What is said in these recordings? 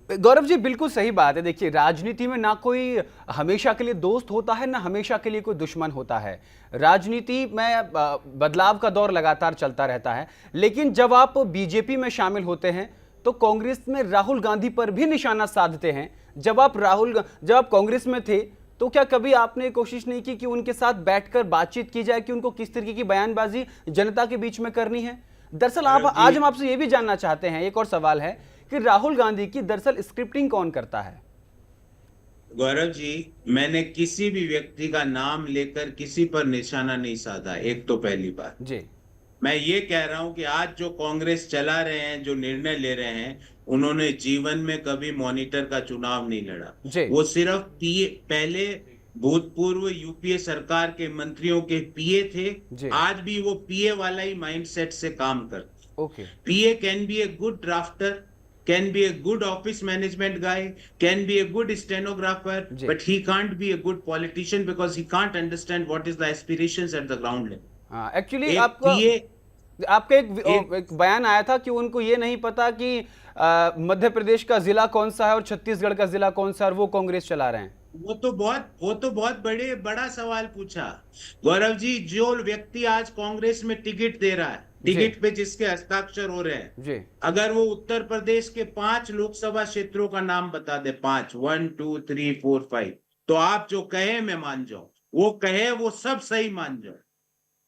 गौरव जी, बिल्कुल सही बात है। देखिए, राजनीति में ना कोई हमेशा के लिए दोस्त होता है, ना हमेशा के लिए कोई दुश्मन होता है। राजनीति में बदलाव का दौर लगातार चलता रहता है। लेकिन जब आप बीजेपी में शामिल होते हैं तो कांग्रेस में राहुल गांधी पर भी निशाना साधते हैं। जब आप कांग्रेस में थे तो क्या कभी आपने कोशिश नहीं की कि उनके साथ बैठकर बातचीत की जाए कि उनको किस तरीके की बयानबाजी जनता के बीच में करनी है? दरअसल आप गौरव जी, आज हम आपसे ये भी जानना चाहते हैं, एक और सवाल है कि राहुल गांधी की दरअसल स्क्रिप्टिंग कौन करता है? गौरव जी, मैंने किसी भी व्यक्ति का नाम लेकर किसी पर निशाना नहीं साधा। एक तो पहली बात, जी। मैं ये कह रहा हूं कि आज जो कांग्रेस चला रहे हैं, जो निर्णय ले रहे हैं, उन्होंने जीवन में कभी मॉनिटर का चुनाव नहीं लड़ा। जी। वो सिर्फ पीए, पहले भूतपूर्व यूपीए सरकार के मंत्रियों के पीए थे। जी। आज भी वो पीए वाला ही माइंडसेट से काम करते। Okay. PA can be a good drafter, can be a good office management guy, can be a good stenographer, जी। but he can't be a good politician because he can't understand what is the aspirations at the ground level. हाँ, actually एक आपका पीए आपका एक एक बयान आया था कि उनको ये नहीं पता कि मध्य प्रदेश का जिला कौन सा है और छत्तीसगढ़ का जिला कौन सा है, और वो कांग्रेस चला रहे हैं। वो तो बहुत बड़ा सवाल पूछा। गौरव जी, जो व्यक्ति आज कांग्रेस में टिकट दे रहा है, जी। टिकट पे जिसके हस्ताक्षर हो रहे हैं, जी। अगर वो उत्तर प्रदेश के 5 लोकसभा क्षेत्रों का नाम बता दे, 5, 1 2 3 4 5, तो आप जो कहे मैं मान जाऊं, वो कहे वो सब सही मान जाऊं।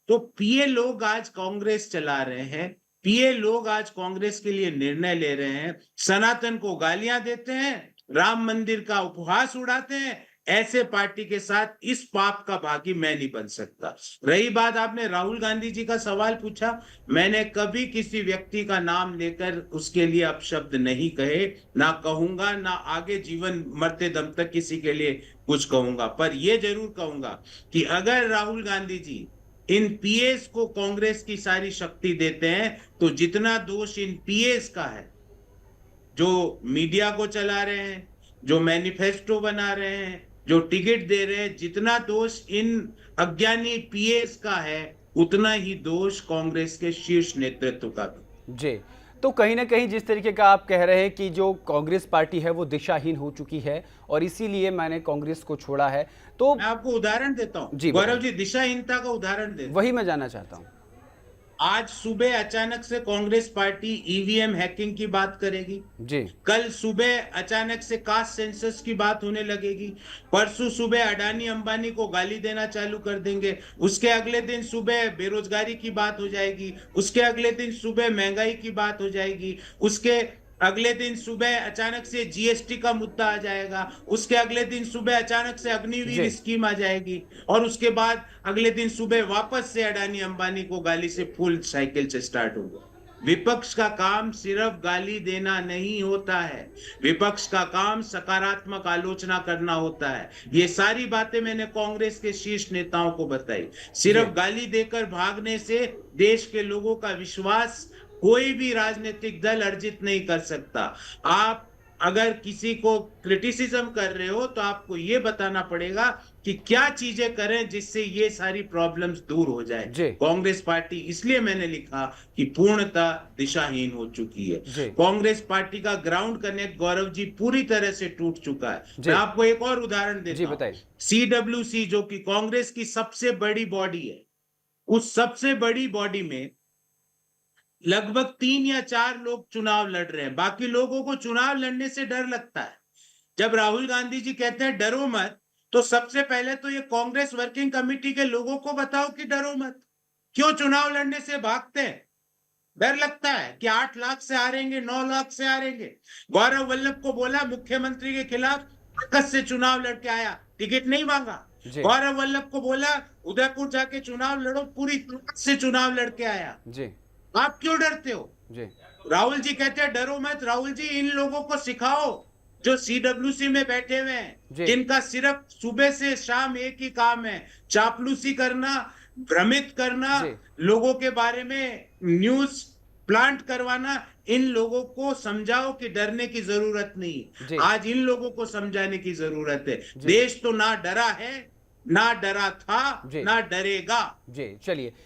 तो पीए लोग आज कांग्रेस चला रहे हैं, पीए लोग आज कांग्रेस के लिए निर्णय ले रहे हैं, सनातन को गालियां देते हैं, राम मंदिर का उपहास उड़ाते हैं। ऐसे पार्टी के साथ इस पाप का भागी मैं नहीं बन सकता। रही बात, आपने राहुल गांधी जी का सवाल पूछा, मैंने कभी किसी व्यक्ति का नाम लेकर उसके लिए अपशब्द नहीं कहे, ना कहूंगा, ना आगे जीवन मरते दम तक किसी के लिए कुछ कहूंगा। पर यह जरूर कहूंगा कि अगर राहुल गांधी जी इन पीएस को कांग्रेस की सारी शक्ति देते हैं, तो जितना दोष इन पीएस का है, जो मीडिया को चला रहे हैं, जो मैनिफेस्टो बना रहे हैं, जो टिकट दे रहे हैं, जितना दोष इन अज्ञानी पीएस का है, उतना ही दोष कांग्रेस के शीर्ष नेतृत्व का भी। जी। तो कहीं ना कहीं जिस तरीके का आप कह रहे हैं कि जो कांग्रेस पार्टी है वो दिशाहीन हो चुकी है और इसीलिए मैंने कांग्रेस को छोड़ा है, तो मैं आपको उदाहरण देता हूं जी गौरव बताइए। जी, दिशाहीनता का उदाहरण देता हूं। वही मैं जानना चाहता हूँ। आज सुबह अचानक से कांग्रेस पार्टी ईवीएम हैकिंग की बात करेगी, जी। कल सुबह अचानक से कास्ट सेंसस की बात होने लगेगी, परसों सुबह अडानी अंबानी को गाली देना चालू कर देंगे, उसके अगले दिन सुबह बेरोजगारी की बात हो जाएगी, उसके अगले दिन सुबह महंगाई की बात हो जाएगी, उसके अगले दिन सुबह अचानक से जीएसटी का मुद्दा आ जाएगा, उसके अगले दिन सुबह अचानक से अग्निवीर जी। स्कीम आ जाएगी, और उसके बाद अगले दिन सुबह वापस से अडानी अंबानी को गाली से फुल साइकिल से स्टार्ट होगा। विपक्ष का काम सिर्फ गाली देना नहीं होता है, विपक्ष का काम सकारात्मक आलोचना करना होता है। ये सारी बातें मैंने कांग्रेस के शीर्ष नेताओं को बताई। जी। सिर्फ गाली देकर भागने से देश के लोगों का विश्वास कोई भी राजनीतिक दल अर्जित नहीं कर सकता। आप अगर किसी को क्रिटिसिज्म कर रहे हो, तो आपको ये बताना पड़ेगा कि क्या चीजें करें जिससे ये सारी प्रॉब्लम्स दूर हो जाए। जी। कांग्रेस पार्टी, इसलिए मैंने लिखा कि पूर्णतः दिशाहीन हो चुकी है। जी। कांग्रेस पार्टी का ग्राउंड कनेक्ट गौरव जी पूरी तरह से टूट चुका है। जी। मैं आपको एक और उदाहरण जी देता हूं। बताइए। CWC, जो कि कांग्रेस की सबसे बड़ी बॉडी है, उस सबसे बड़ी बॉडी में लगभग 3 या 4 लोग चुनाव लड़ रहे हैं। बाकी लोगों को चुनाव लड़ने से डर लगता है। जब राहुल गांधी जी कहते हैं डरो मत, तो सबसे पहले तो ये कांग्रेस वर्किंग कमेटी के लोगों को बताओ कि डरो मत। क्यों चुनाव लड़ने से भागते हैं? डर लगता है कि 8 लाख से हारेंगे, 9 लाख से हारेंगे। गौरव वल्लभ को बोला मुख्यमंत्री के खिलाफ ताकत से चुनाव लड़के आया, टिकट नहीं मांगा। जी। गौरव वल्लभ को बोला उदयपुर जाके चुनाव लड़ो, पूरी ताकत से चुनाव लड़के आया। जी। आप क्यों डरते हो? जी। राहुल जी कहते हैं डरो मत। राहुल जी, इन लोगों को सिखाओ जो CWC में बैठे हुए हैं, जी। जिनका सिर्फ सुबह से शाम एक ही काम है, चापलूसी करना, भ्रमित करना, जी। लोगों के बारे में न्यूज प्लांट करवाना। इन लोगों को समझाओ कि डरने की जरूरत नहीं। जी। आज इन लोगों को समझाने की जरूरत है। जी। देश तो ना डरा है, ना डरा था, जी। ना डरेगा। जी चलिए।